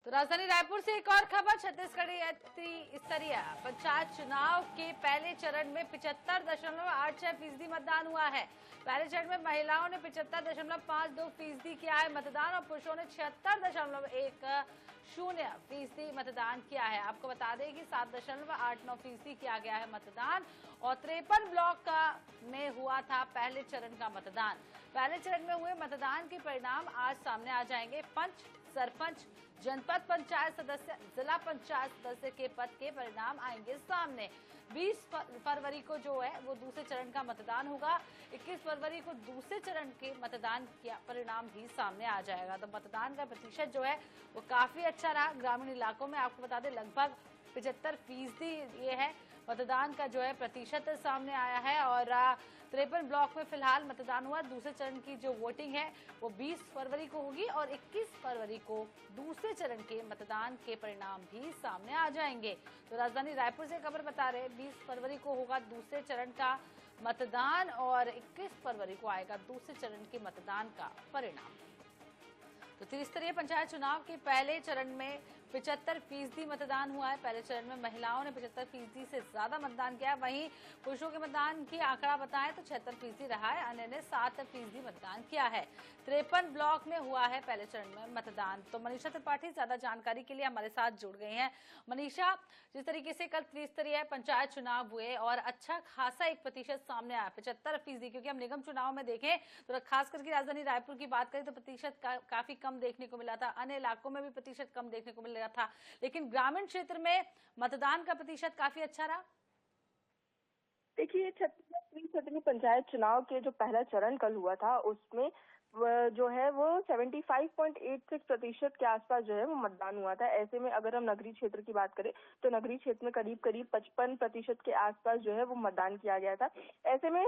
तो राजधानी रायपुर से एक और खबर। छत्तीसगढ़ स्तरीय पंचायत चुनाव के पहले चरण में 75.86% मतदान हुआ है। पहले चरण में महिलाओं ने 75.52% किया है मतदान और पुरुषों ने 76.10% मतदान किया है। आपको बता दें कि 7.89% किया गया है मतदान और 53 ब्लॉक में हुआ था पहले चरण का मतदान। पहले चरण में हुए मतदान के परिणाम आज सामने आ जाएंगे। पंच, सरपंच, जनपद पंचायत सदस्य, जिला पंचायत सदस्य के पद के परिणाम आएंगे सामने। 20 फरवरी को जो है वो दूसरे चरण का मतदान होगा। 21 फरवरी को दूसरे चरण के मतदान का परिणाम भी सामने आ जाएगा। तो मतदान का प्रतिशत जो है वो काफी अच्छा रहा। ग्रामीण इलाकों में आपको बता दें लगभग 75% ये है मतदान का जो है प्रतिशत सामने आया है और 53 ब्लॉक में फिलहाल मतदान हुआ। दूसरे चरण की जो वोटिंग है वो 20 फरवरी को होगी और 21 फरवरी को दूसरे चरण के मतदान के परिणाम भी सामने आ जाएंगे। तो राजधानी रायपुर से खबर बता रहे 20 फरवरी को होगा दूसरे चरण का मतदान और 21 फरवरी को आएगा दूसरे चरण के मतदान का परिणाम। तो त्रिस्तरीय पंचायत चुनाव के पहले चरण में 75% मतदान हुआ है। पहले चरण में महिलाओं ने 75% से ज्यादा मतदान किया। वहीं पुरुषों के मतदान की आंकड़ा बताएं तो 76% रहा है। अन्य ने 7% मतदान किया है। 53 ब्लॉक में हुआ है पहले चरण में मतदान। तो मनीषा त्रिपाठी ज्यादा जानकारी के लिए हमारे साथ जुड़ गई हैं। मनीषा, जिस तरीके से कल त्रिस्तरीय पंचायत चुनाव हुए और अच्छा खासा एक प्रतिशत सामने आया 75%, क्योंकि हम निगम चुनाव में देखें तो खास करके राजधानी रायपुर की बात करें तो प्रतिशत काफी कम देखने को मिला था। अन्य इलाकों में भी प्रतिशत कम देखने को मिल रहा था, लेकिन ग्रामीण क्षेत्र में मतदान का प्रतिशत काफी अच्छा रहा। देखिए, छत्तीसगढ़ त्रिस्तरीय पंचायत चुनाव के जो पहला चरण कल हुआ था उसमें जो है वो 75.86% के आसपास जो है वो मतदान हुआ था। ऐसे में अगर हम नगरीय क्षेत्र की बात करें तो नगरीय क्षेत्र में करीब 55% के आसपास जो है वो मतदान किया गया था। ऐसे में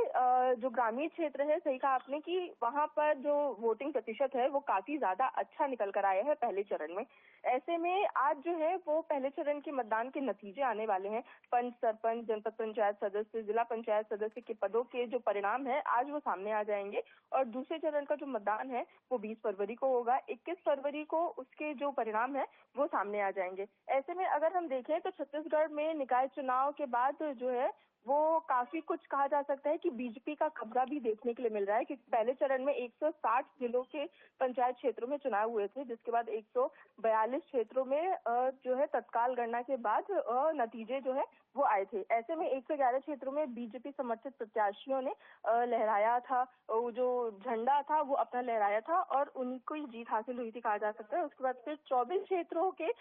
जो ग्रामीण क्षेत्र है, सही कहा आपने कि वहां पर जो वोटिंग प्रतिशत है वो काफी ज्यादा अच्छा निकल कर आया है पहले चरण में। ऐसे में आज जो है वो पहले चरण के मतदान के नतीजे आने वाले हैं। पंच, सरपंच, जनपद पंचायत सदस्य, जिला पंचायत सदस्य के पदों के जो परिणाम है आज वो सामने आ जाएंगे और दूसरे चरण का जो मतदान है वो 20 फरवरी को होगा। 21 फरवरी को उसके जो परिणाम है वो सामने आ जाएंगे। ऐसे में अगर हम देखें तो छत्तीसगढ़ में निकाय चुनाव के बाद जो है वो काफी कुछ कहा जा सकता है कि बीजेपी का कब्जा भी देखने के लिए मिल रहा है, क्योंकि पहले चरण में 160 जिलों के पंचायत क्षेत्रों में चुनाव हुए थे, जिसके बाद 142 क्षेत्रों में जो है तत्काल गणना के बाद नतीजे जो है वो आए थे। ऐसे में 111 क्षेत्रों में बीजेपी समर्थित प्रत्याशियों ने लहराया था, जो झंडा था वो अपना लहराया था और उन्हीं को ही जीत हासिल हुई थी कहा जा सकता है। उसके बाद फिर 24 क्षेत्रों के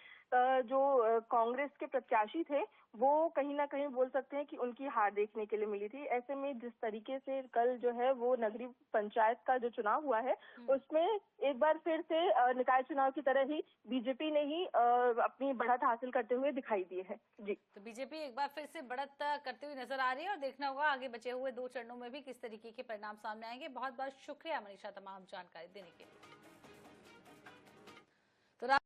जो कांग्रेस के प्रत्याशी थे वो कहीं ना कहीं बोल सकते हैं कि उनकी हार देखने के लिए मिली थी। ऐसे में जिस तरीके से कल जो है वो नगरीय पंचायत का जो चुनाव हुआ है उसमें एक बार फिर से निकाय चुनाव की तरह ही बीजेपी ने ही अपनी बढ़त हासिल करते हुए दिखाई दी है। जी, तो बीजेपी एक बार फिर से बढ़त करते हुए नजर आ रही है और देखना होगा आगे बचे हुए 2 चरणों में भी किस तरीके के परिणाम सामने आएंगे। बहुत बहुत शुक्रिया मनीषा तमाम जानकारी देने के लिए।